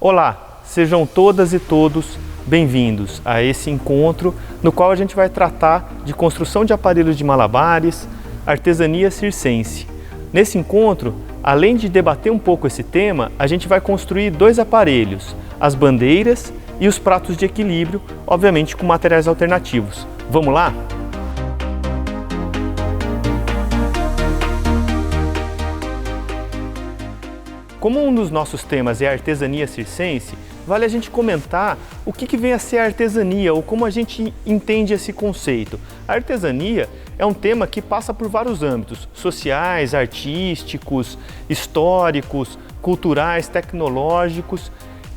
Olá, sejam todas e todos bem-vindos a esse encontro no qual a gente vai tratar de construção de aparelhos de malabares, artesania circense. Nesse encontro, além de debater um pouco esse tema, a gente vai construir dois aparelhos, as bandeiras e os pratos de equilíbrio, obviamente com materiais alternativos. Vamos lá? Como um dos nossos temas é a artesania circense, vale a gente comentar o que vem a ser a artesania ou como a gente entende esse conceito. A artesania é um tema que passa por vários âmbitos, sociais, artísticos, históricos, culturais, tecnológicos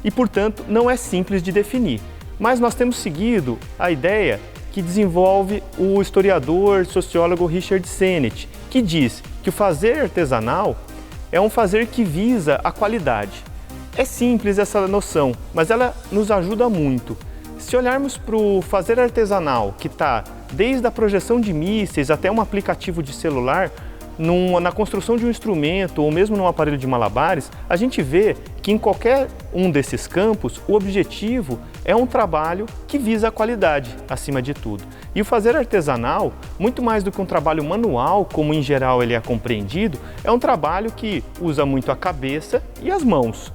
e, portanto, não é simples de definir. Mas nós temos seguido a ideia que desenvolve o historiador sociólogo Richard Sennett, que diz que o fazer artesanal é um fazer que visa a qualidade. É simples essa noção, mas ela nos ajuda muito. Se olharmos para o fazer artesanal, que está desde a projeção de mísseis até um aplicativo de celular, na construção de um instrumento ou mesmo num aparelho de malabares, a gente vê que em qualquer um desses campos, o objetivo é um trabalho que visa a qualidade, acima de tudo. E o fazer artesanal, muito mais do que um trabalho manual, como em geral ele é compreendido, é um trabalho que usa muito a cabeça e as mãos.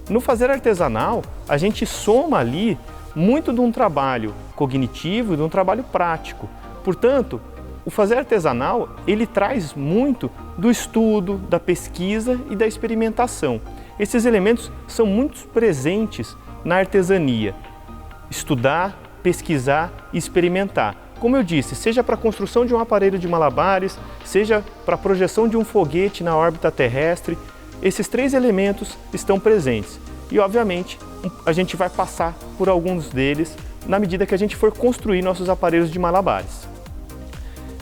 No fazer artesanal, a gente soma ali muito de um trabalho cognitivo e de um trabalho prático. Portanto, o fazer artesanal, ele traz muito do estudo, da pesquisa e da experimentação. Esses elementos são muito presentes na artesania. Estudar, pesquisar e experimentar. Como eu disse, seja para a construção de um aparelho de malabares, seja para a projeção de um foguete na órbita terrestre, esses três elementos estão presentes. E, obviamente, a gente vai passar por alguns deles na medida que a gente for construir nossos aparelhos de malabares.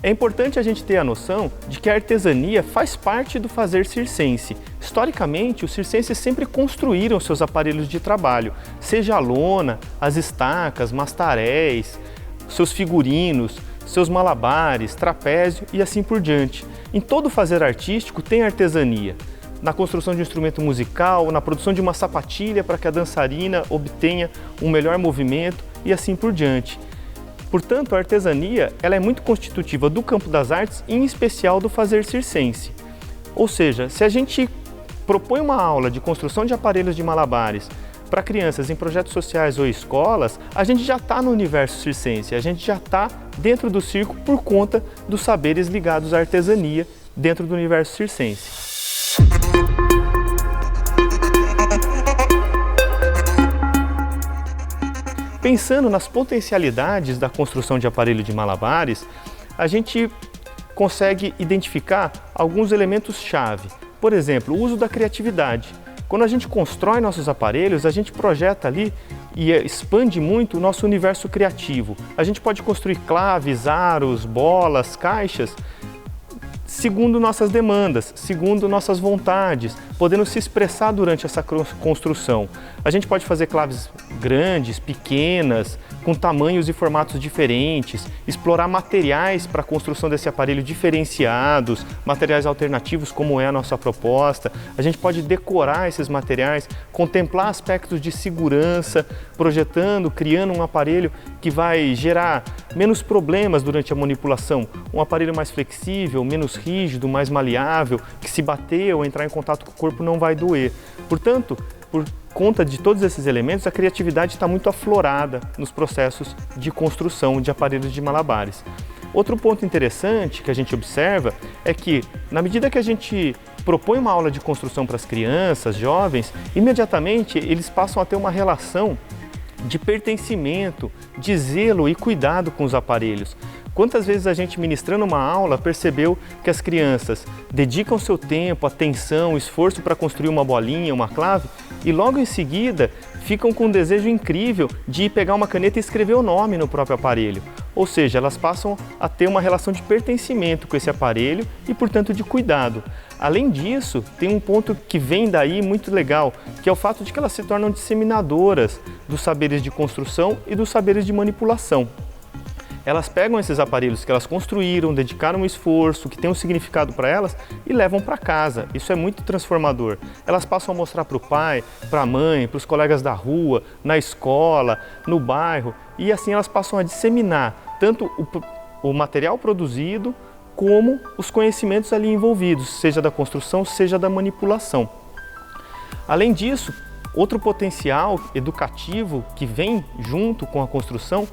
É importante a gente ter a noção de que a artesania faz parte do fazer circense. Historicamente, os circenses sempre construíram seus aparelhos de trabalho, seja a lona, as estacas, mastaréis, seus figurinos, seus malabares, trapézio e assim por diante. Em todo fazer artístico tem artesania. Na construção de um instrumento musical, na produção de uma sapatilha para que a dançarina obtenha um melhor movimento e assim por diante. Portanto, a artesania ela é muito constitutiva do campo das artes e em especial do fazer circense. Ou seja, se a gente propõe uma aula de construção de aparelhos de malabares para crianças em projetos sociais ou escolas, a gente já está no universo circense, a gente já está dentro do circo por conta dos saberes ligados à artesania dentro do universo circense. Pensando nas potencialidades da construção de aparelho de malabares, a gente consegue identificar alguns elementos-chave. Por exemplo, o uso da criatividade. Quando a gente constrói nossos aparelhos, a gente projeta ali e expande muito o nosso universo criativo. A gente pode construir claves, aros, bolas, caixas, segundo nossas demandas, segundo nossas vontades, podendo se expressar durante essa construção. A gente pode fazer claves grandes, pequenas, com tamanhos e formatos diferentes, explorar materiais para a construção desse aparelho diferenciados, materiais alternativos como é a nossa proposta. A gente pode decorar esses materiais, contemplar aspectos de segurança, projetando, criando um aparelho que vai gerar menos problemas durante a manipulação, um aparelho mais flexível, menos rígido, mais maleável, que se bater ou entrar em contato com o corpo não vai doer. Portanto, por conta de todos esses elementos, a criatividade está muito aflorada nos processos de construção de aparelhos de malabares. Outro ponto interessante que a gente observa é que, na medida que a gente propõe uma aula de construção para as crianças, jovens, imediatamente eles passam a ter uma relação de pertencimento, de zelo e cuidado com os aparelhos. Quantas vezes a gente, ministrando uma aula, percebeu que as crianças dedicam seu tempo, atenção, esforço para construir uma bolinha, uma clave e logo em seguida ficam com um desejo incrível de ir pegar uma caneta e escrever o nome no próprio aparelho. Ou seja, elas passam a ter uma relação de pertencimento com esse aparelho e, portanto, de cuidado. Além disso, tem um ponto que vem daí muito legal, que é o fato de que elas se tornam disseminadoras dos saberes de construção e dos saberes de manipulação. elas pegam esses aparelhos que elas construíram, dedicaram um esforço, que tem um significado para elas e levam para casa. Isso é muito transformador. Elas passam a mostrar para o pai, para a mãe, para os colegas da rua, na escola, no bairro, e assim elas passam a disseminar tanto o material produzido como os conhecimentos ali envolvidos, seja da construção, seja da manipulação. Além disso, outro potencial educativo que vem junto com a construção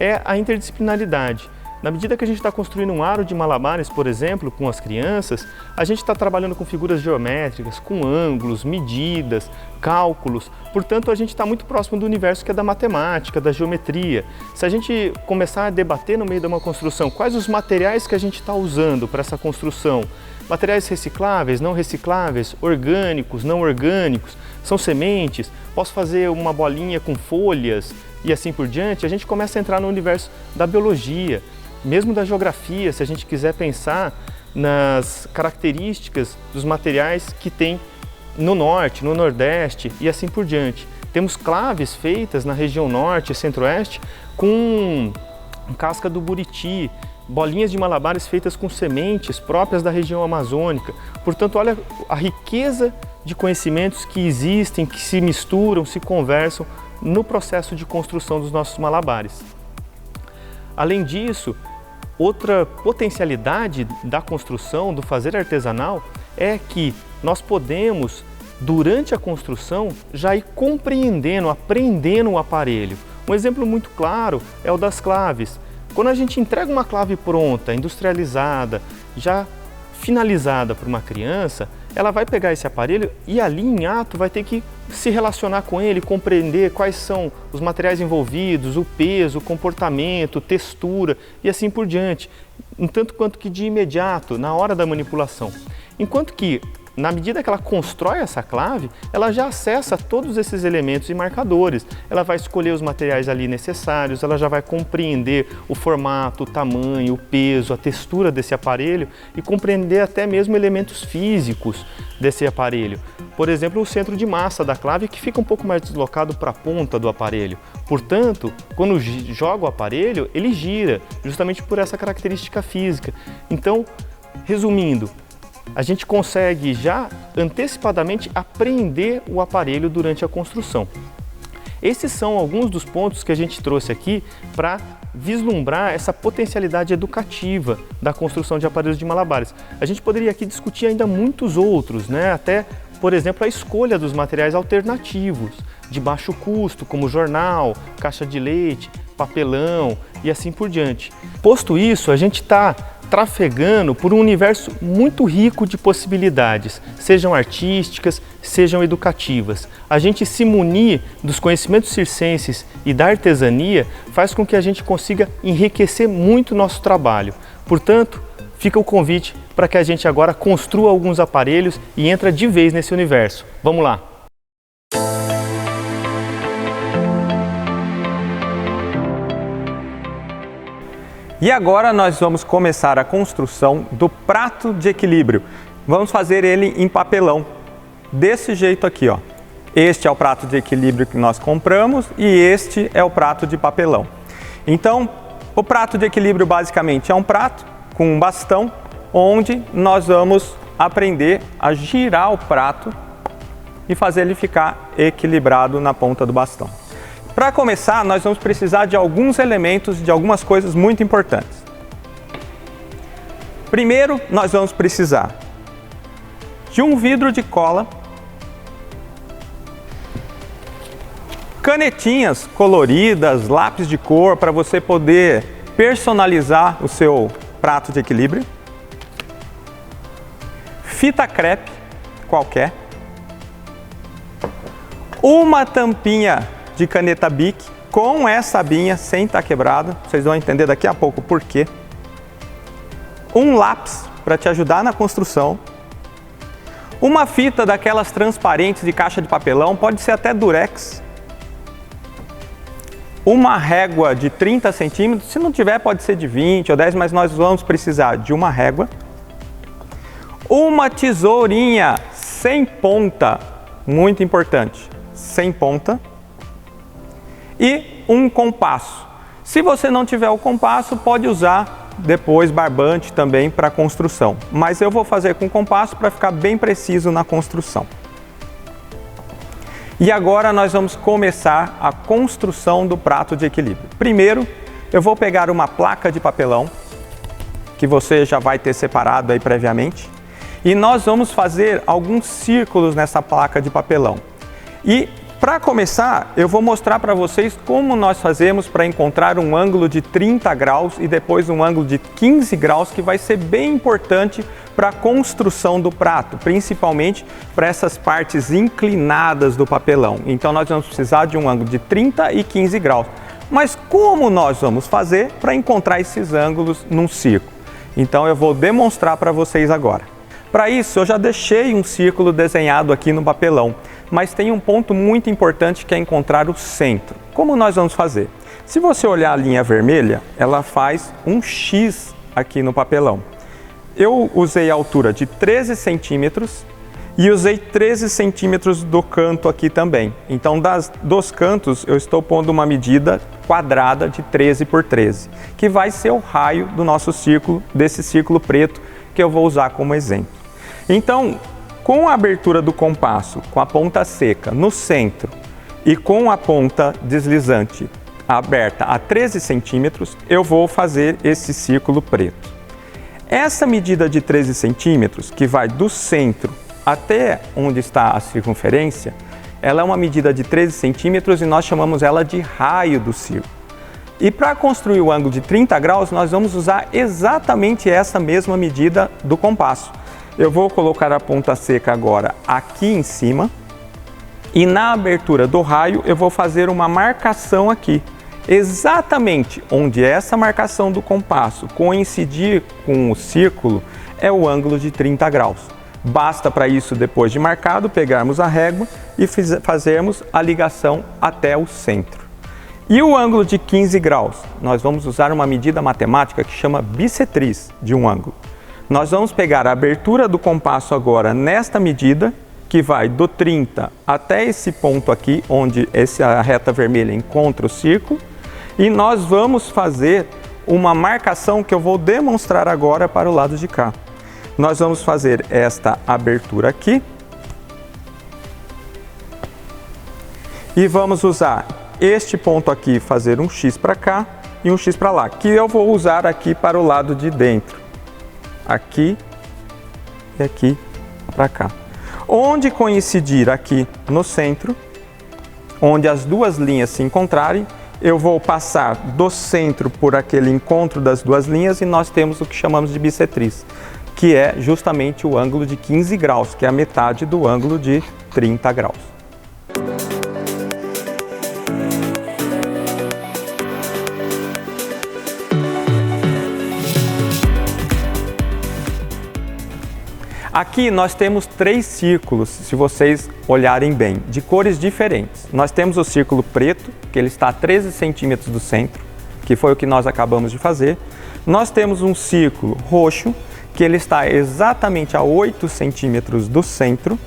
é a interdisciplinaridade. Na medida que a gente está construindo um aro de malabares, por exemplo, com as crianças, a gente está trabalhando com figuras geométricas, com ângulos, medidas, cálculos. Portanto, a gente está muito próximo do universo que é da matemática, da geometria. Se a gente começar a debater no meio de uma construção quais os materiais que a gente está usando para essa construção, materiais recicláveis, não recicláveis, orgânicos, não orgânicos, são sementes, posso fazer uma bolinha com folhas e assim por diante, a gente começa a entrar no universo da biologia, mesmo da geografia, se a gente quiser pensar nas características dos materiais que tem no norte, no nordeste e assim por diante. Temos claves feitas na região norte e centro-oeste com casca do buriti, bolinhas de malabares feitas com sementes próprias da região amazônica. Portanto, olha a riqueza de conhecimentos que existem, que se misturam, se conversam no processo de construção dos nossos malabares. Além disso, outra potencialidade da construção, do fazer artesanal, é que nós podemos, durante a construção, já ir compreendendo, aprendendo o aparelho. Um exemplo muito claro é o das claves. Quando a gente entrega uma clave pronta, industrializada, já finalizada para uma criança, ela vai pegar esse aparelho e ali em ato vai ter que se relacionar com ele, compreender quais são os materiais envolvidos, o peso, o comportamento, textura e assim por diante, um tanto quanto que de imediato, na hora da manipulação. Enquanto que, na medida que ela constrói essa clave, ela já acessa todos esses elementos e marcadores. Ela vai escolher os materiais ali necessários, ela já vai compreender o formato, o tamanho, o peso, a textura desse aparelho e compreender até mesmo elementos físicos desse aparelho. Por exemplo, o centro de massa da clave que fica um pouco mais deslocado para a ponta do aparelho. Portanto, quando joga o aparelho, ele gira, justamente por essa característica física. Então, resumindo, a gente consegue já antecipadamente apreender o aparelho durante a construção. Esses são alguns dos pontos que a gente trouxe aqui para vislumbrar essa potencialidade educativa da construção de aparelhos de malabares. A gente poderia aqui discutir ainda muitos outros, né? Até, por exemplo, a escolha dos materiais alternativos, de baixo custo, como jornal, caixa de leite, papelão e assim por diante. Posto isso, a gente está trafegando por um universo muito rico de possibilidades, sejam artísticas, sejam educativas. A gente se munir dos conhecimentos circenses e da artesania faz com que a gente consiga enriquecer muito o nosso trabalho. Portanto, fica o convite para que a gente agora construa alguns aparelhos e entra de vez nesse universo. Vamos lá! E agora nós vamos começar a construção do prato de equilíbrio. Vamos fazer ele em papelão, desse jeito aqui, ó. Este é o prato de equilíbrio que nós compramos e este é o prato de papelão. Então, o prato de equilíbrio basicamente é um prato com um bastão, onde nós vamos aprender a girar o prato e fazer ele ficar equilibrado na ponta do bastão. Para começar, nós vamos precisar de alguns elementos, de algumas coisas muito importantes. Primeiro, nós vamos precisar de um vidro de cola, canetinhas coloridas, lápis de cor, para você poder personalizar o seu prato de equilíbrio, fita crepe qualquer, uma tampinha de caneta Bic com essa abinha sem estar quebrada, vocês vão entender daqui a pouco por quê. Um lápis para te ajudar na construção, uma fita daquelas transparentes de caixa de papelão, pode ser até durex, uma régua de 30 centímetros, se não tiver pode ser de 20 ou 10, mas nós vamos precisar de uma régua, uma tesourinha sem ponta, muito importante, sem ponta, e um compasso. Se você não tiver o compasso, pode usar depois barbante também para construção, mas eu vou fazer com compasso para ficar bem preciso na construção. E agora nós vamos começar a construção do prato de equilíbrio. Primeiro, eu vou pegar uma placa de papelão, que você já vai ter separado aí previamente, e nós vamos fazer alguns círculos nessa placa de papelão. E para começar, eu vou mostrar para vocês como nós fazemos para encontrar um ângulo de 30 graus e depois um ângulo de 15 graus, que vai ser bem importante para a construção do prato, principalmente para essas partes inclinadas do papelão. Então nós vamos precisar de um ângulo de 30 e 15 graus. Mas como nós vamos fazer para encontrar esses ângulos num círculo? Então eu vou demonstrar para vocês agora. Para isso, eu já deixei um círculo desenhado aqui no papelão, mas tem um ponto muito importante que é encontrar o centro. Como nós vamos fazer? Se você olhar a linha vermelha, ela faz um X aqui no papelão. Eu usei a altura de 13 centímetros e usei 13 centímetros do canto aqui também. Então, dos cantos, eu estou pondo uma medida quadrada de 13 por 13, que vai ser o raio do nosso círculo, desse círculo preto, que eu vou usar como exemplo. Então, com a abertura do compasso, com a ponta seca no centro e com a ponta deslizante aberta a 13 centímetros, eu vou fazer esse círculo preto. Essa medida de 13 centímetros, que vai do centro até onde está a circunferência, ela é uma medida de 13 centímetros e nós chamamos ela de raio do círculo. E para construir o ângulo de 30 graus, nós vamos usar exatamente essa mesma medida do compasso. Eu vou colocar a ponta seca agora aqui em cima e na abertura do raio eu vou fazer uma marcação aqui. Exatamente onde essa marcação do compasso coincidir com o círculo é o ângulo de 30 graus. Basta para isso, depois de marcado, pegarmos a régua e fazermos a ligação até o centro. E o ângulo de 15 graus? Nós vamos usar uma medida matemática que chama bissetriz de um ângulo. Nós vamos pegar a abertura do compasso agora nesta medida, que vai do 30 até esse ponto aqui, onde essa reta vermelha encontra o círculo, e nós vamos fazer uma marcação que eu vou demonstrar agora para o lado de cá. Nós vamos fazer esta abertura aqui e vamos usar este ponto aqui, fazer um X para cá e um X para lá, que eu vou usar aqui para o lado de dentro. Aqui e aqui para cá. Onde coincidir aqui no centro, onde as duas linhas se encontrarem, eu vou passar do centro por aquele encontro das duas linhas e nós temos o que chamamos de bissetriz, que é justamente o ângulo de 15 graus, que é a metade do ângulo de 30 graus. Aqui nós temos 3 círculos, se vocês olharem bem, de cores diferentes. Nós temos o círculo preto, que ele está a 13 centímetros do centro, que foi o que nós acabamos de fazer. Nós temos um círculo roxo, que ele está exatamente a 8 centímetros do centro.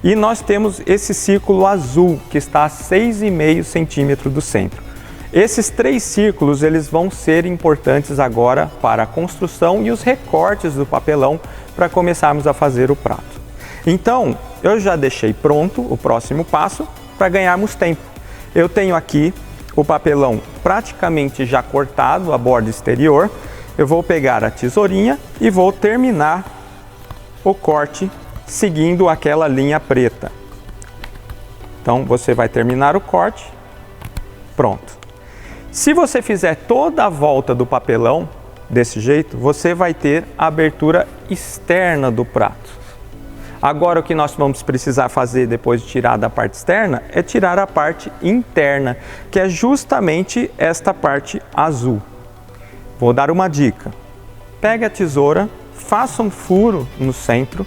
E nós temos esse círculo azul, que está a 6,5 centímetros do centro. Esses 3 círculos eles vão ser importantes agora para a construção e os recortes do papelão para começarmos a fazer o prato. Então, eu já deixei pronto o próximo passo para ganharmos tempo. Eu tenho aqui o papelão praticamente já cortado, a borda exterior. Eu vou pegar a tesourinha e vou terminar o corte seguindo aquela linha preta. Então, você vai terminar o corte, pronto. Se você fizer toda a volta do papelão desse jeito, você vai ter a abertura externa do prato. Agora o que nós vamos precisar fazer depois de tirar da parte externa é tirar a parte interna, que é justamente esta parte azul. Vou dar uma dica. Pegue a tesoura, faça um furo no centro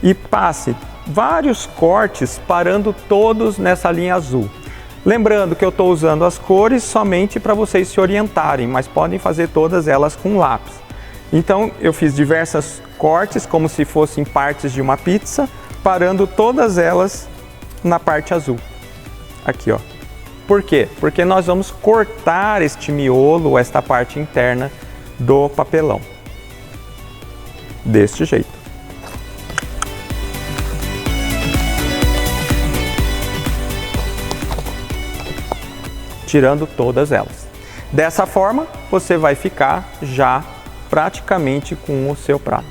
e passe vários cortes parando todos nessa linha azul. Lembrando que eu estou usando as cores somente para vocês se orientarem, mas podem fazer todas elas com lápis. Então eu fiz diversos cortes como se fossem partes de uma pizza, parando todas elas na parte azul. Aqui, ó. Por quê? Porque nós vamos cortar este miolo, esta parte interna do papelão. Deste jeito. Tirando todas elas. Dessa forma, você vai ficar já praticamente com o seu prato.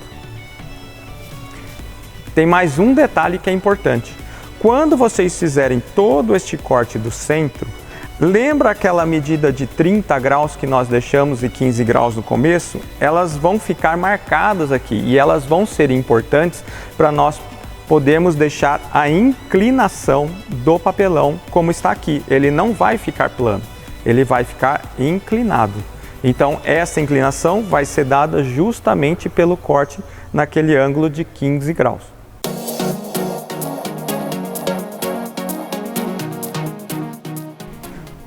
Tem mais um detalhe que é importante. Quando vocês fizerem todo este corte do centro, lembra aquela medida de 30 graus que nós deixamos e 15 graus no começo? Elas vão ficar marcadas aqui e elas vão ser importantes para nós podermos deixar a inclinação do papelão como está aqui. Ele não vai ficar plano, ele vai ficar inclinado. Então essa inclinação vai ser dada justamente pelo corte naquele ângulo de 15 graus.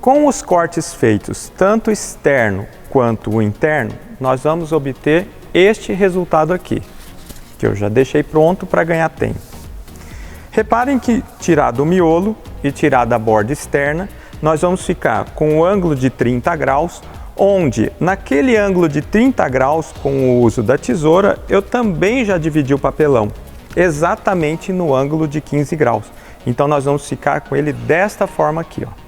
Com os cortes feitos, tanto externo quanto o interno, nós vamos obter este resultado aqui, que eu já deixei pronto para ganhar tempo. Reparem que, tirado o miolo e tirada a borda externa, nós vamos ficar com o ângulo de 30 graus, onde naquele ângulo de 30 graus, com o uso da tesoura, eu também já dividi o papelão, exatamente no ângulo de 15 graus. Então nós vamos ficar com ele desta forma aqui, ó.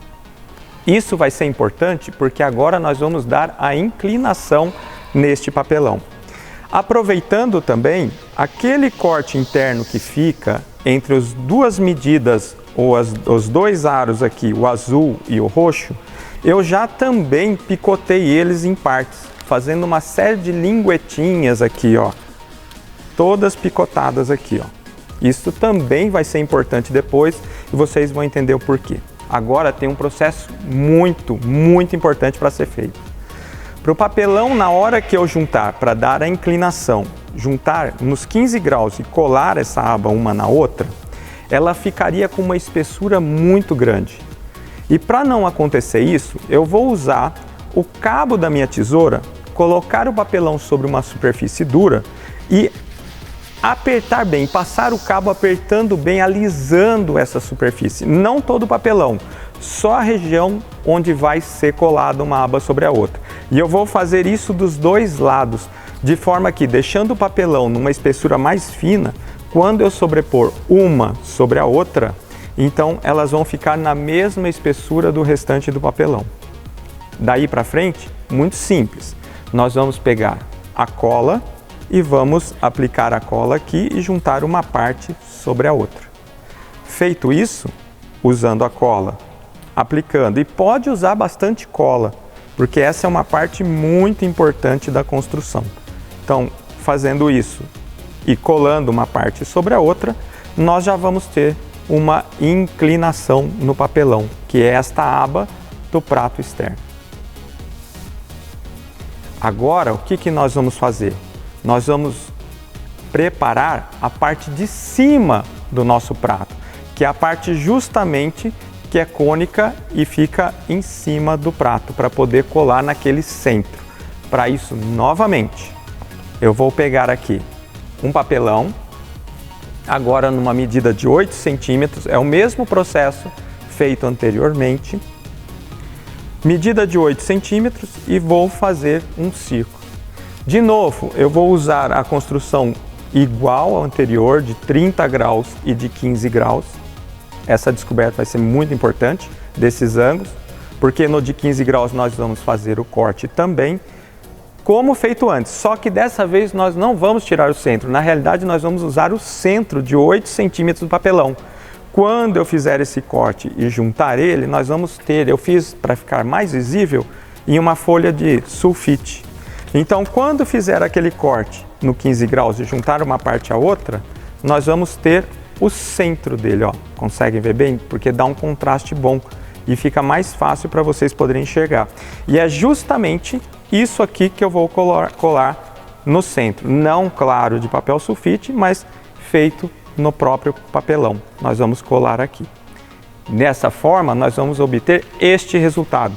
Isso vai ser importante porque agora nós vamos dar a inclinação neste papelão. Aproveitando também aquele corte interno que fica entre as duas medidas, ou os dois aros aqui, o azul e o roxo, eu já também picotei eles em partes, fazendo uma série de linguetinhas aqui, ó, todas picotadas aqui, ó. Isso também vai ser importante depois e vocês vão entender o porquê. Agora tem um processo muito importante para ser feito. Para o papelão, na hora que eu juntar, para dar a inclinação, juntar nos 15 graus e colar essa aba uma na outra, ela ficaria com uma espessura muito grande. E para não acontecer isso, eu vou usar o cabo da minha tesoura, colocar o papelão sobre uma superfície dura e apertar bem, passar o cabo apertando bem, alisando essa superfície. Não todo o papelão, só a região onde vai ser colada uma aba sobre a outra. E eu vou fazer isso dos dois lados, de forma que, deixando o papelão numa espessura mais fina, quando eu sobrepor uma sobre a outra, então elas vão ficar na mesma espessura do restante do papelão. Daí para frente, muito simples. Nós vamos pegar a cola e vamos aplicar a cola aqui e juntar uma parte sobre a outra. Feito isso, usando a cola, aplicando, e pode usar bastante cola, porque essa é uma parte muito importante da construção. Então, fazendo isso e colando uma parte sobre a outra, nós já vamos ter uma inclinação no papelão, que é esta aba do prato externo. Agora, o que nós vamos fazer? Nós vamos preparar a parte de cima do nosso prato, que é a parte justamente que é cônica e fica em cima do prato, para poder colar naquele centro. Para isso, novamente, eu vou pegar aqui um papelão, agora numa medida de 8 centímetros, é o mesmo processo feito anteriormente, medida de 8 centímetros, e vou fazer um círculo. De novo, eu vou usar a construção igual ao anterior, de 30 graus e de 15 graus. Essa descoberta vai ser muito importante desses ângulos, porque no de 15 graus nós vamos fazer o corte também, como feito antes, só que dessa vez nós não vamos tirar o centro. Na realidade, nós vamos usar o centro de 8 centímetros do papelão. Quando eu fizer esse corte e juntar ele, nós vamos ter, eu fiz para ficar mais visível, em uma folha de sulfite. Então, quando fizer aquele corte no 15 graus e juntar uma parte à outra, nós vamos ter o centro dele, ó. Conseguem ver bem? Porque dá um contraste bom e fica mais fácil para vocês poderem enxergar. E é justamente isso aqui que eu vou colar no centro. Não, claro, de papel sulfite, mas feito no próprio papelão. Nós vamos colar aqui. Dessa forma, nós vamos obter este resultado.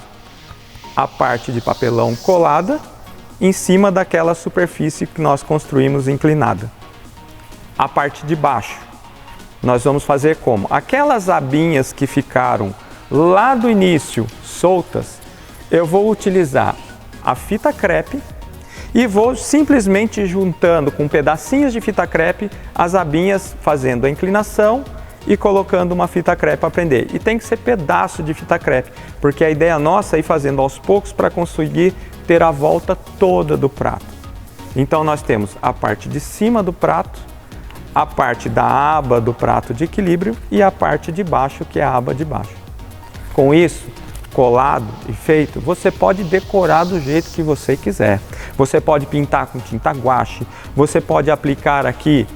A parte de papelão colada em cima daquela superfície que nós construímos inclinada. A parte de baixo, nós vamos fazer como? Aquelas abinhas que ficaram lá do início soltas, eu vou utilizar a fita crepe e vou simplesmente juntando com pedacinhos de fita crepe as abinhas, fazendo a inclinação e colocando uma fita crepe para prender. E tem que ser pedaço de fita crepe, porque a ideia nossa é ir fazendo aos poucos para conseguir ter a volta toda do prato. Então nós temos a parte de cima do prato, a parte da aba do prato de equilíbrio e a parte de baixo, que é a aba de baixo. Com isso, colado e feito, você pode decorar do jeito que você quiser. Você pode pintar com tinta guache, você pode aplicar aqui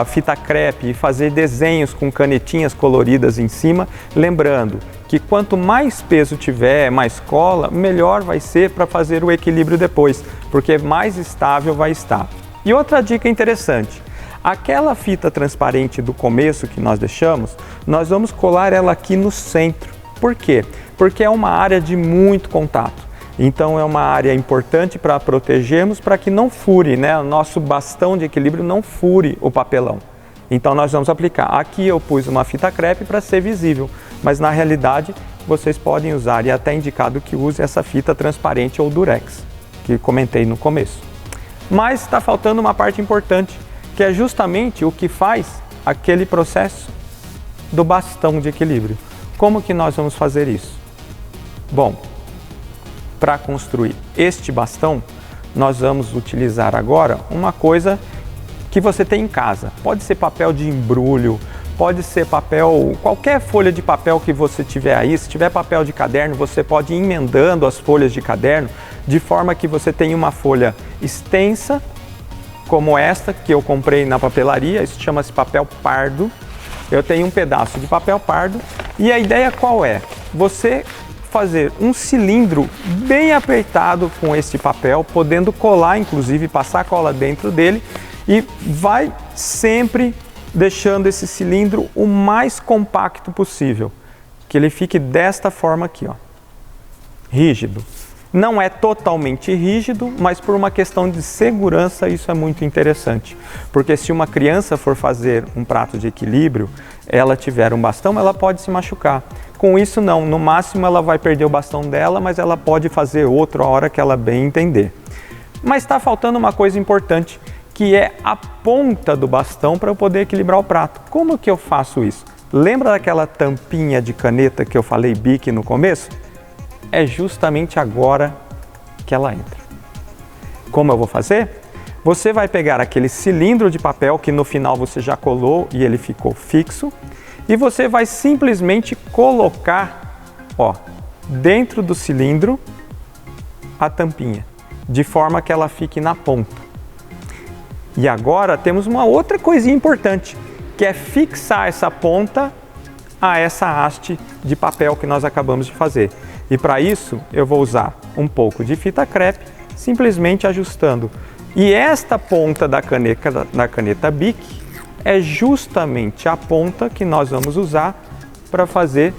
fita crepe e fazer desenhos com canetinhas coloridas em cima, lembrando que quanto mais peso tiver, mais cola, melhor vai ser para fazer o equilíbrio depois, porque mais estável vai estar. E outra dica interessante, aquela fita transparente do começo que nós deixamos, nós vamos colar ela aqui no centro. Por quê? Porque é uma área de muito contato. Então é uma área importante para protegermos, para que não fure, né? O nosso bastão de equilíbrio não fure o papelão. Então nós vamos aplicar. Aqui eu pus uma fita crepe para ser visível, mas na realidade vocês podem usar, e é até indicado que use essa fita transparente ou durex, que comentei no começo. Mas está faltando uma parte importante, que é justamente o que faz aquele processo do bastão de equilíbrio. Como que nós vamos fazer isso? Bom, para construir este bastão, nós vamos utilizar agora uma coisa que você tem em casa. Pode ser papel de embrulho, pode ser papel, qualquer folha de papel que você tiver aí. Se tiver papel de caderno, você pode ir emendando as folhas de caderno, de forma que você tenha uma folha extensa, como esta que eu comprei na papelaria. Isso chama-se papel pardo. Eu tenho um pedaço de papel pardo e a ideia qual é? Você fazer um cilindro bem apertado com este papel, podendo colar, inclusive passar cola dentro dele, e vai sempre deixando esse cilindro o mais compacto possível, que ele fique desta forma aqui, ó, rígido. Não é totalmente rígido, mas por uma questão de segurança isso é muito interessante. Porque se uma criança for fazer um prato de equilíbrio, ela tiver um bastão, ela pode se machucar. Com isso não, no máximo ela vai perder o bastão dela, mas ela pode fazer outro a hora que ela bem entender. Mas está faltando uma coisa importante, que é a ponta do bastão para eu poder equilibrar o prato. Como que eu faço isso? Lembra daquela tampinha de caneta que eu falei Bic no começo? É justamente agora que ela entra. Como eu vou fazer? Você vai pegar aquele cilindro de papel que no final você já colou e ele ficou fixo, e você vai simplesmente colocar, ó, dentro do cilindro a tampinha, de forma que ela fique na ponta. E agora temos uma outra coisinha importante, que é fixar essa ponta a essa haste de papel que nós acabamos de fazer. E para isso eu vou usar um pouco de fita crepe, simplesmente ajustando. E esta ponta da caneta Bic é justamente a ponta que nós vamos usar para fazer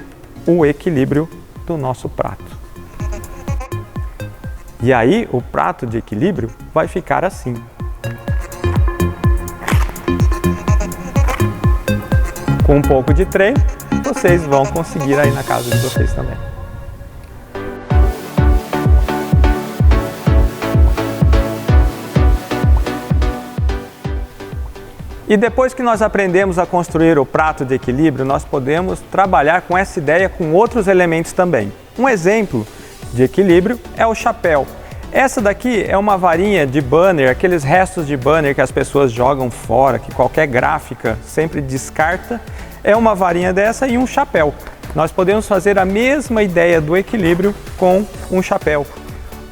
o equilíbrio do nosso prato. E aí o prato de equilíbrio vai ficar assim. Com um pouco de treino, vocês vão conseguir aí na casa de vocês também. E depois que nós aprendemos a construir o prato de equilíbrio, nós podemos trabalhar com essa ideia com outros elementos também. Um exemplo de equilíbrio é o chapéu. Essa daqui é uma varinha de banner, aqueles restos de banner que as pessoas jogam fora, que qualquer gráfica sempre descarta. É uma varinha dessa e um chapéu. Nós podemos fazer a mesma ideia do equilíbrio com um chapéu.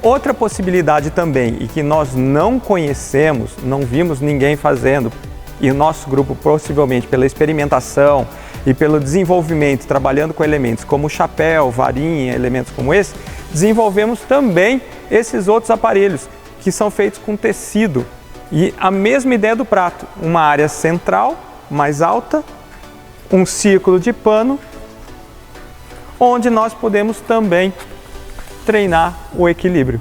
Outra possibilidade também, e que nós não conhecemos, não vimos ninguém fazendo, e o nosso grupo, possivelmente pela experimentação e pelo desenvolvimento, trabalhando com elementos como chapéu, varinha, elementos como esse, desenvolvemos também esses outros aparelhos que são feitos com tecido. E a mesma ideia do prato, uma área central, mais alta, um círculo de pano, onde nós podemos também treinar o equilíbrio.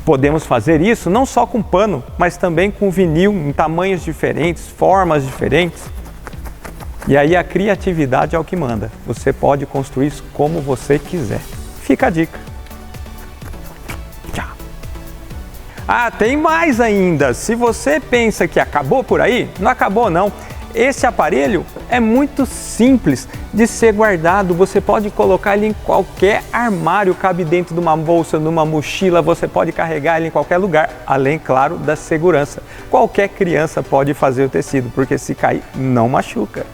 Podemos fazer isso não só com pano, mas também com vinil em tamanhos diferentes, formas diferentes. E aí a criatividade é o que manda. Você pode construir isso como você quiser. Fica a dica. Tchau. Ah, tem mais ainda. Se você pensa que acabou por aí, não acabou não. Esse aparelho é muito simples de ser guardado. Você pode colocar ele em qualquer armário, cabe dentro de uma bolsa, numa mochila, você pode carregar ele em qualquer lugar, além, claro, da segurança. Qualquer criança pode fazer o tecido, porque se cair, não machuca.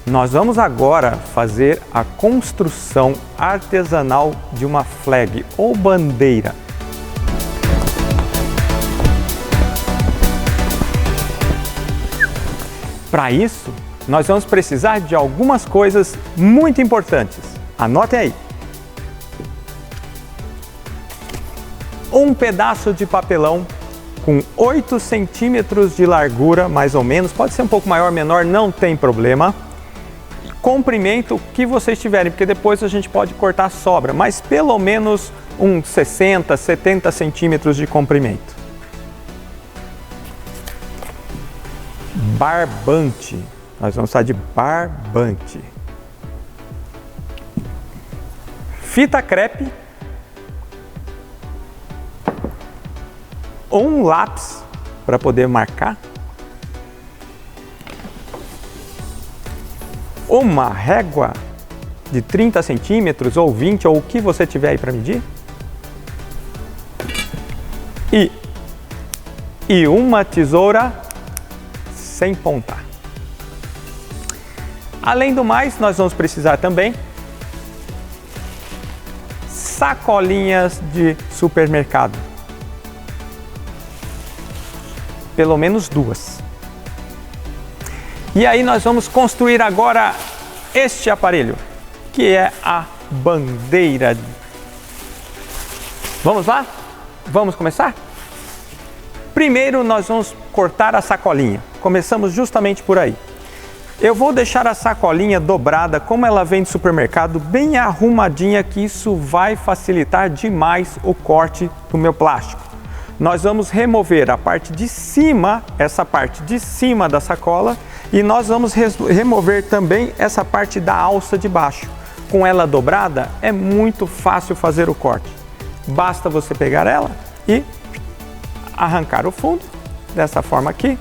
Nós vamos agora fazer a construção artesanal de uma flag ou bandeira. Para isso, nós vamos precisar de algumas coisas muito importantes. Anotem aí. Um pedaço de papelão com 8 centímetros de largura, mais ou menos. Pode ser um pouco maior, menor, não tem problema. Comprimento que vocês tiverem, porque depois a gente pode cortar a sobra, mas pelo menos uns 60, 70 centímetros de comprimento. Barbante, nós vamos precisar de barbante. Fita crepe. Um lápis para poder marcar. Uma régua de 30 centímetros ou 20 ou o que você tiver aí para medir. E uma tesoura sem ponta. Além do mais, nós vamos precisar também sacolinhas de supermercado. Pelo menos 2. E aí nós vamos construir agora este aparelho, que é a bandeira. Vamos lá? Vamos começar? Primeiro nós vamos cortar a sacolinha. Começamos justamente por aí. Eu vou deixar a sacolinha dobrada, como ela vem do supermercado, bem arrumadinha, que isso vai facilitar demais o corte do meu plástico. Nós vamos remover a parte de cima, essa parte de cima da sacola, e nós vamos remover também essa parte da alça de baixo. Com ela dobrada, é muito fácil fazer o corte. Basta você pegar ela e arrancar o fundo, dessa forma aqui.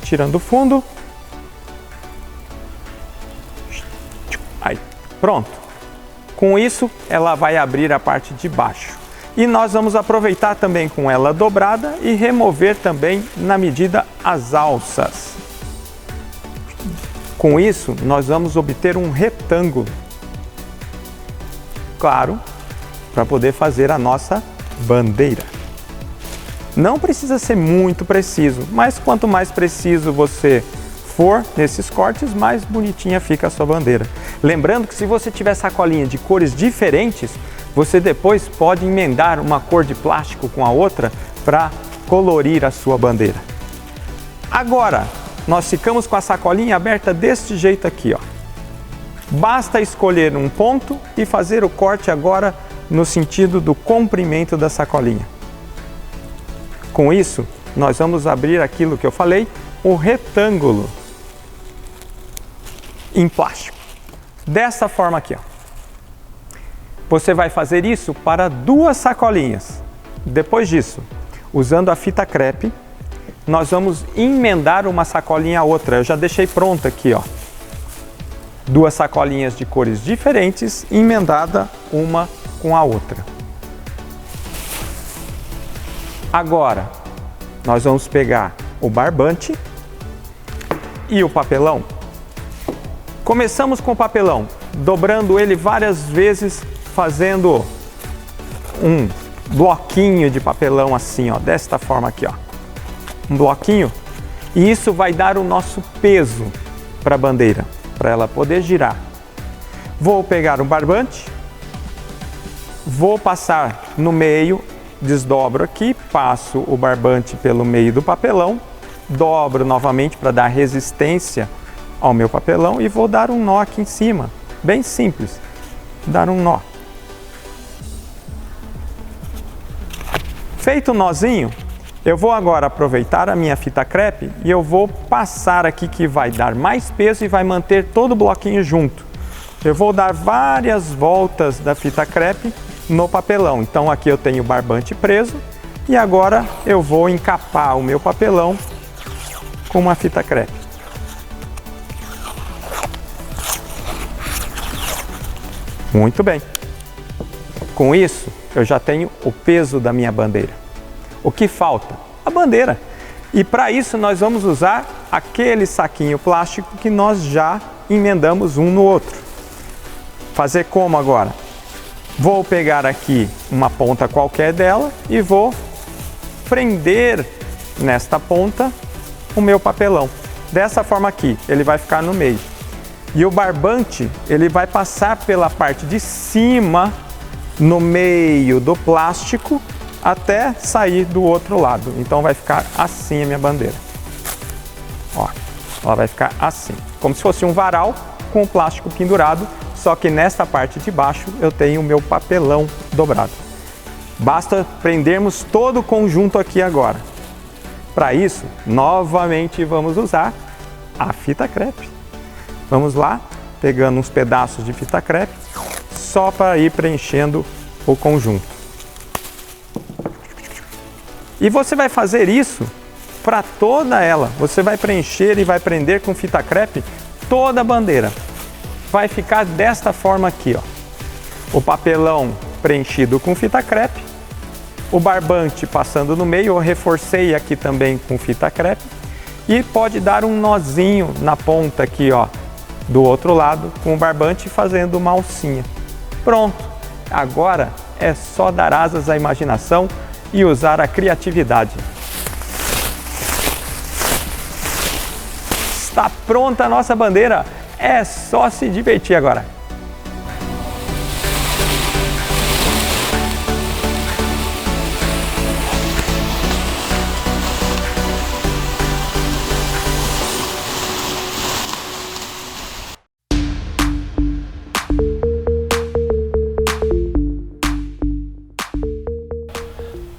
Tirando o fundo. Aí, pronto. Com isso, ela vai abrir a parte de baixo. E nós vamos aproveitar também com ela dobrada e remover também na medida as alças. Com isso, nós vamos obter um retângulo. Claro, para poder fazer a nossa bandeira. Não precisa ser muito preciso, mas quanto mais preciso você for nesses cortes, mais bonitinha fica a sua bandeira. Lembrando que se você tiver sacolinha de cores diferentes, você depois pode emendar uma cor de plástico com a outra para colorir a sua bandeira. Agora, nós ficamos com a sacolinha aberta deste jeito aqui, ó. Basta escolher um ponto e fazer o corte agora no sentido do comprimento da sacolinha. Com isso, nós vamos abrir aquilo que eu falei, o retângulo em plástico. Dessa forma aqui, ó. Você vai fazer isso para 2 sacolinhas. Depois disso, usando a fita crepe, nós vamos emendar uma sacolinha a outra. Eu já deixei pronta aqui, ó. 2 sacolinhas de cores diferentes, emendada uma com a outra. Agora, nós vamos pegar o barbante e o papelão. Começamos com o papelão, dobrando ele várias vezes, fazendo um bloquinho de papelão assim, ó, desta forma aqui, ó. Um bloquinho. E isso vai dar o nosso peso para a bandeira, para ela poder girar. Vou pegar um barbante, vou passar no meio, desdobro aqui, passo o barbante pelo meio do papelão, dobro novamente para dar resistência ao meu papelão e vou dar um nó aqui em cima. Bem simples, dar um nó. Feito o nozinho, eu vou agora aproveitar a minha fita crepe e eu vou passar aqui que vai dar mais peso e vai manter todo o bloquinho junto. Eu vou dar várias voltas da fita crepe no papelão. Então aqui eu tenho o barbante preso e agora eu vou encapar o meu papelão com uma fita crepe. Muito bem. Com isso, eu já tenho o peso da minha bandeira. O que falta? A bandeira. E para isso nós vamos usar aquele saquinho plástico que nós já emendamos um no outro. Fazer como agora? Vou pegar aqui uma ponta qualquer dela e vou prender nesta ponta o meu papelão. Dessa forma aqui, ele vai ficar no meio. E o barbante, ele vai passar pela parte de cima, no meio do plástico, até sair do outro lado. Então vai ficar assim a minha bandeira. Ó, ela vai ficar assim, como se fosse um varal com o plástico pendurado, só que nesta parte de baixo eu tenho o meu papelão dobrado. Basta prendermos todo o conjunto aqui agora. Para isso, novamente vamos usar a fita crepe. Vamos lá, pegando uns pedaços de fita crepe, só para ir preenchendo o conjunto. E você vai fazer isso para toda ela. Você vai preencher e vai prender com fita crepe toda a bandeira. Vai ficar desta forma aqui, ó. O papelão preenchido com fita crepe, o barbante passando no meio, eu reforcei aqui também com fita crepe e pode dar um nozinho na ponta aqui, ó, do outro lado com o barbante fazendo uma alcinha. Pronto! Agora é só dar asas à imaginação e usar a criatividade. Está pronta a nossa bandeira! É só se divertir agora!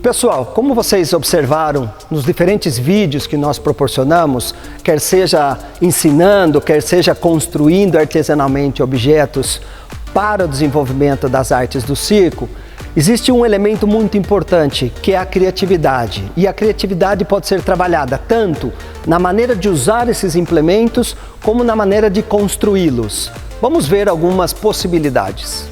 Pessoal, como vocês observaram nos diferentes vídeos que nós proporcionamos, quer seja ensinando, quer seja construindo artesanalmente objetos para o desenvolvimento das artes do circo, existe um elemento muito importante, que é a criatividade. E a criatividade pode ser trabalhada tanto na maneira de usar esses implementos, como na maneira de construí-los. Vamos ver algumas possibilidades.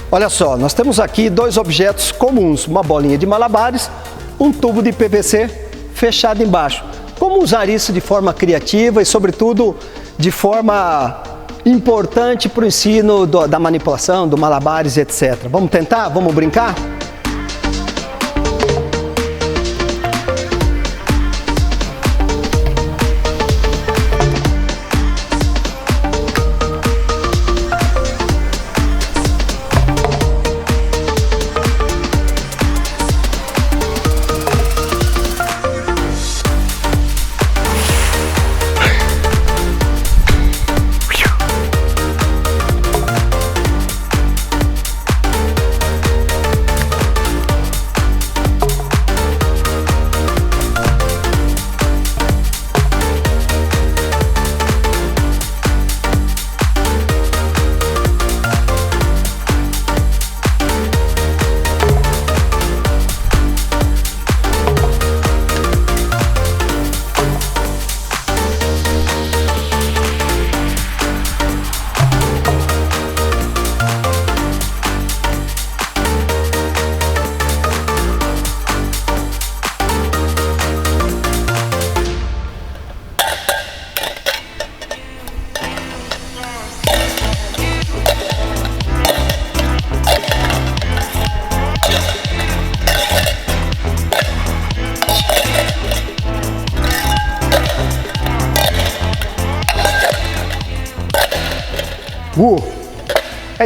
Olha só, nós temos aqui dois objetos comuns, uma bolinha de malabares, um tubo de PVC fechado embaixo. Como usar isso de forma criativa e, sobretudo, de forma importante para o ensino da manipulação, do malabares, etc. Vamos tentar? Vamos brincar?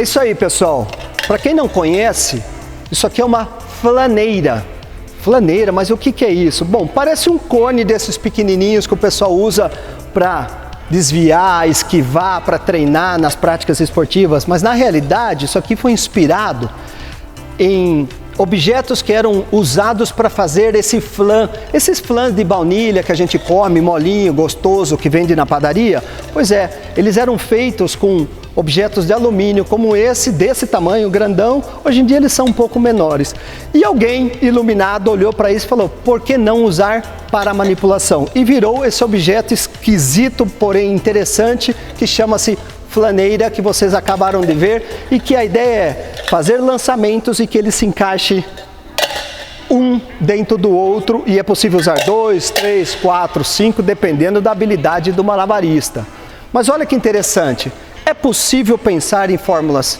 É isso aí, pessoal. Para quem não conhece, isso aqui é uma flaneira. Flaneira, mas o que é isso? Bom, parece um cone desses pequenininhos que o pessoal usa para desviar, esquivar para treinar nas práticas esportivas, mas na realidade isso aqui foi inspirado em objetos que eram usados para fazer esses flãs de baunilha que a gente come, molinho, gostoso, que vende na padaria. Pois é, eles eram feitos com objetos de alumínio como esse, desse tamanho, grandão. Hoje em dia eles são um pouco menores. E alguém iluminado olhou para isso e falou, por que não usar para manipulação? E virou esse objeto esquisito, porém interessante, que chama-se flaneira, que vocês acabaram de ver, e que a ideia é fazer lançamentos e que ele se encaixe um dentro do outro, e é possível usar 2, 3, 4, 5, dependendo da habilidade do malabarista. Mas olha que interessante, é possível pensar em fórmulas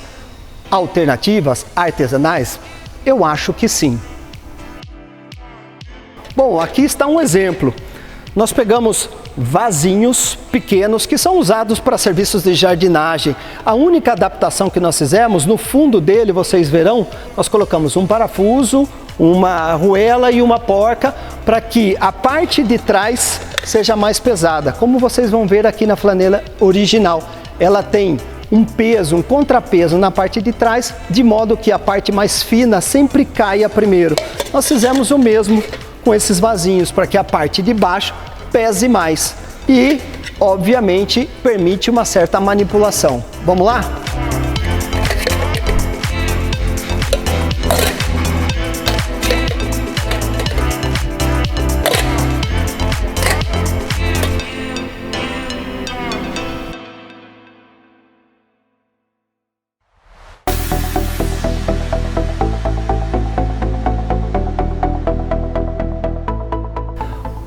alternativas, artesanais? Eu acho que sim. Bom, aqui está um exemplo. Nós pegamos vasinhos pequenos que são usados para serviços de jardinagem. A única adaptação que nós fizemos, no fundo dele, vocês verão, nós colocamos um parafuso, uma arruela e uma porca para que a parte de trás seja mais pesada. Como vocês vão ver aqui na flanela original, ela tem um peso, um contrapeso na parte de trás, de modo que a parte mais fina sempre caia primeiro. Nós fizemos o mesmo com esses vasinhos, para que a parte de baixo pese mais e, obviamente, permite uma certa manipulação. Vamos lá?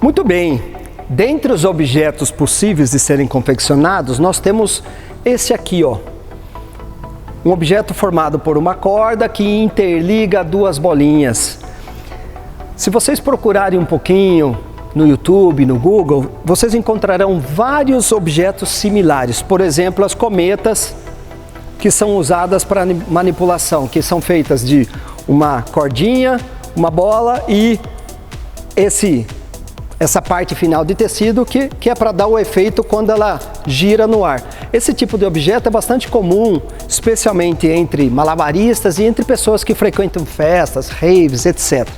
Muito bem, dentre os objetos possíveis de serem confeccionados, nós temos esse aqui, ó. Um objeto formado por uma corda que interliga duas bolinhas. Se vocês procurarem um pouquinho no YouTube, no Google, vocês encontrarão vários objetos similares. Por exemplo, as cometas, que são usadas para manipulação, que são feitas de uma cordinha, uma bola e essa parte final de tecido que é para dar o efeito quando ela gira no ar. Esse tipo de objeto é bastante comum, especialmente entre malabaristas e entre pessoas que frequentam festas, raves, etc.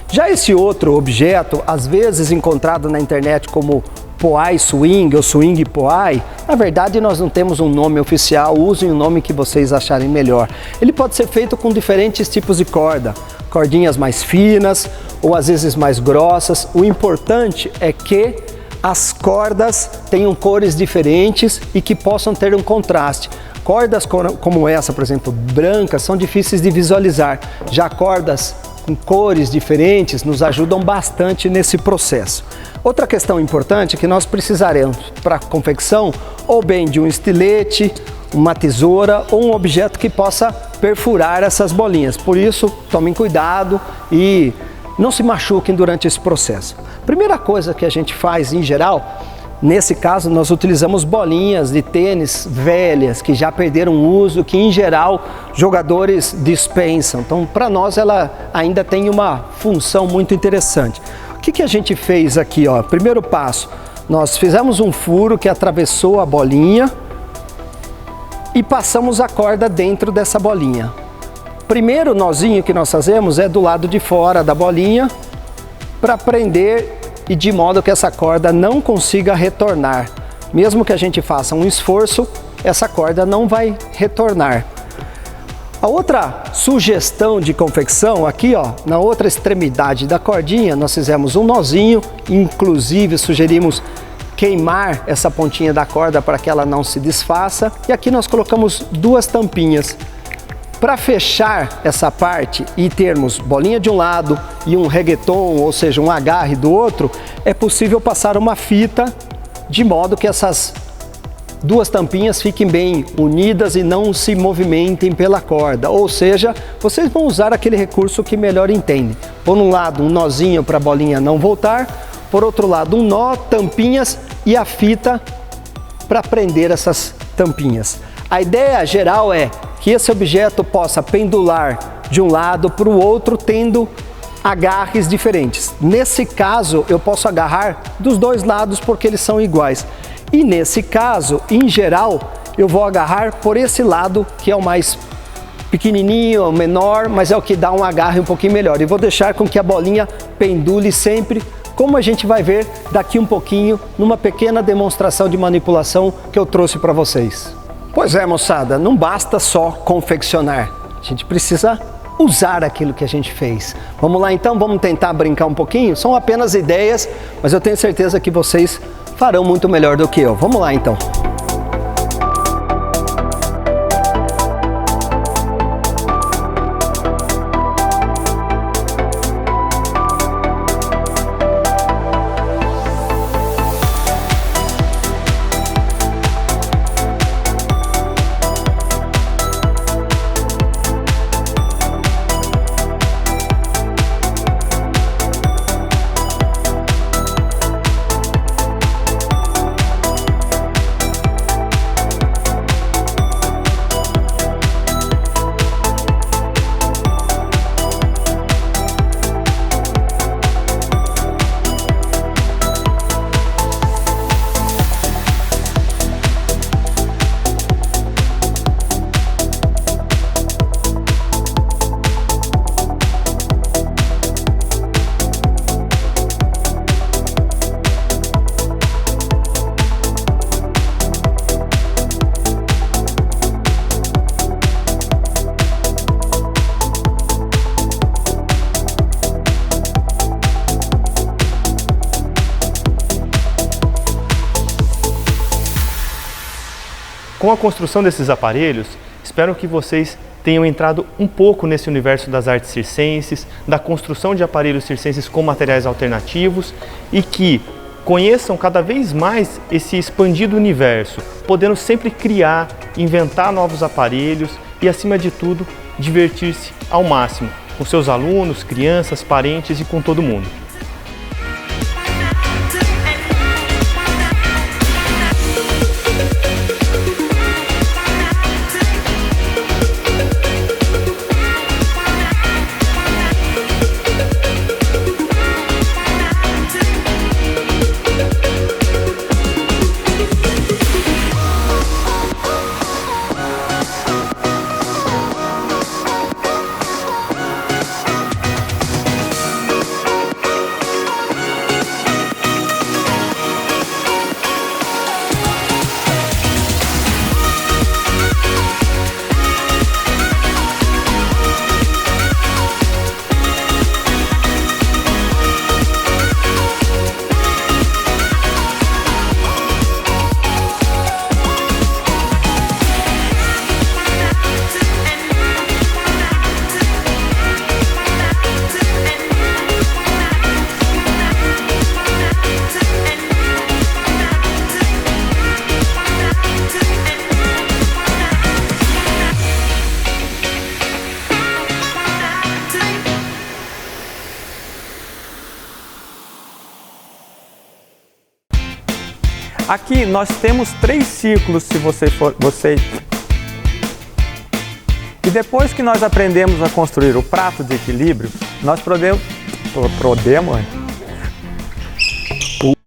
Já esse outro objeto, às vezes encontrado na internet como Poai Swing ou Swing Poai, na verdade nós não temos um nome oficial, usem o nome que vocês acharem melhor. Ele pode ser feito com diferentes tipos de corda, cordinhas mais finas ou às vezes mais grossas. O importante é que as cordas tenham cores diferentes e que possam ter um contraste. Cordas como essa, por exemplo, brancas, são difíceis de visualizar. Já cordas com cores diferentes nos ajudam bastante nesse processo. Outra questão importante é que nós precisaremos para a confecção ou bem de um estilete, uma tesoura ou um objeto que possa perfurar essas bolinhas. Por isso, tomem cuidado e não se machuquem durante esse processo. Primeira coisa que a gente faz em geral, nesse caso nós utilizamos bolinhas de tênis velhas que já perderam uso, que em geral jogadores dispensam. Então, para nós ela ainda tem uma função muito interessante. O que a gente fez aqui, ó? Primeiro passo, nós fizemos um furo que atravessou a bolinha e passamos a corda dentro dessa bolinha. Primeiro nozinho que nós fazemos é do lado de fora da bolinha para prender e de modo que essa corda não consiga retornar. Mesmo que a gente faça um esforço, essa corda não vai retornar. A outra sugestão de confecção aqui, ó, na outra extremidade da cordinha, nós fizemos um nozinho, inclusive sugerimos queimar essa pontinha da corda para que ela não se desfaça. E aqui nós colocamos duas tampinhas. Para fechar essa parte e termos bolinha de um lado e um reggaeton, ou seja, um agarre do outro, é possível passar uma fita de modo que essas duas tampinhas fiquem bem unidas e não se movimentem pela corda. Ou seja, vocês vão usar aquele recurso que melhor entendem. Por um lado, um nozinho para a bolinha não voltar, por outro lado, um nó, tampinhas e a fita para prender essas tampinhas. A ideia geral é que esse objeto possa pendular de um lado para o outro, tendo agarres diferentes. Nesse caso, eu posso agarrar dos dois lados porque eles são iguais. E nesse caso, em geral, eu vou agarrar por esse lado, que é o mais pequenininho, o menor, mas é o que dá um agarre um pouquinho melhor. E vou deixar com que a bolinha pendule sempre, como a gente vai ver daqui um pouquinho, numa pequena demonstração de manipulação que eu trouxe para vocês. Pois é, moçada, não basta só confeccionar, a gente precisa usar aquilo que a gente fez. Vamos lá então, vamos tentar brincar um pouquinho? São apenas ideias, mas eu tenho certeza que vocês farão muito melhor do que eu. Vamos lá então. Com a construção desses aparelhos, espero que vocês tenham entrado um pouco nesse universo das artes circenses, da construção de aparelhos circenses com materiais alternativos e que conheçam cada vez mais esse expandido universo, podendo sempre criar, inventar novos aparelhos e, acima de tudo, divertir-se ao máximo com seus alunos, crianças, parentes e com todo mundo. Aqui nós temos 3 círculos, se você for... E depois que nós aprendemos a construir o prato de equilíbrio, nós podemos